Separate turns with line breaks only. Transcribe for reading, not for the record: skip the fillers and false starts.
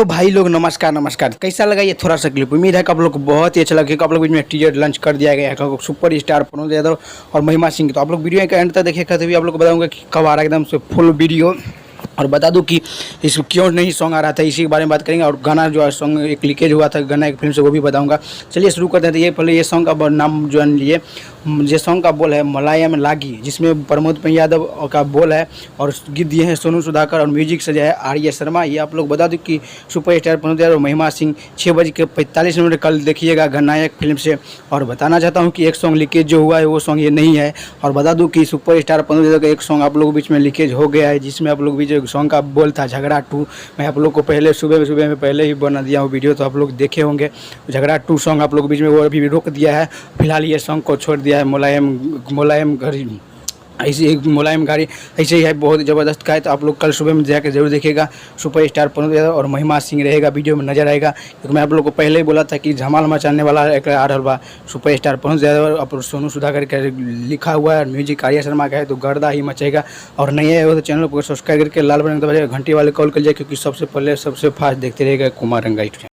तो भाई लोग नमस्कार नमस्कार, कैसा लगा ये थोड़ा सा क्लिप। उम्मीद है कि आप लोग को बहुत ही अच्छा लगा। आप लोग बीच में टीजर लॉन्च कर दिया गया है सुपर स्टार प्रनोद यादव और महिमा सिंह। तो आप लोग वीडियो का एंड तक देखिएगा, तभी आप लोग को बताऊंगा कि कब आ रहा है एकदम से फुल वीडियो। और बता दूं कि इस क्यों नहीं सॉन्ग आ रहा था, इसी के बारे में बात करेंगे। और गाना जो है सॉन्ग एक लीकेज हुआ था गाना एक फिल्म से, वो भी बताऊंगा। चलिए शुरू करते हैं। तो ये पहले ये सॉन्ग का नाम जो लिए, ये सॉन्ग का बोल है मलायम लागी, जिसमें प्रमोद यादव का बोल है और गीत दिए हैं सोनू सुधाकर और म्यूजिक से जो है आर्य शर्मा। ये आप लोग बता दूं कि सुपर स्टार प्रनोद यादव और महिमा सिंह 6:45 कल देखिएगा गणनायक फिल्म से। और बताना चाहता हूँ कि एक सॉन्ग लीकेज जो हुआ है वो सॉन्ग ये नहीं है। और बता दूं कि सुपर स्टार प्रनोद यादव का एक सॉन्ग आप लोगों के बीच में लीकेज हो गया है, जिसमें आप लोग बीच सॉन्ग का बोल था झगड़ा 2। मैं आप लोग को पहले सुबह में पहले ही बना दिया हूँ वीडियो, तो आप लोग देखे होंगे। झगड़ा 2 सॉन्ग आप लोग बीच में वो अभी रोक दिया है, फिलहाल ये सॉन्ग को छोड़ दिया है। मुलायम घड़ी, ऐसी एक मुलायम गाड़ी ऐसे ही है, बहुत ज़बरदस्त का है। तो आप लोग कल सुबह में जाकर जरूर देखिएगा। सुपर स्टार प्रनोद यादव और महिमा सिंह रहेगा वीडियो में नजर आएगा, क्योंकि मैं आप लोग को पहले ही बोला था कि धमाल मचाने वाला एक आ रहा बा सुपर स्टार प्रनोद यादव और सोनू सुधाकर का लिखा हुआ है, म्यूजिक आर्य शर्मा का है, तो गर्दा ही मचेगा। और नहीं है वो तो चैनल को सब्सक्राइब करके लाल बटन दबाइएगा, घंटी वाले कॉल कर जाए, क्योंकि सबसे पहले सबसे फास्ट देखते रहेगा कुमार रंगाई।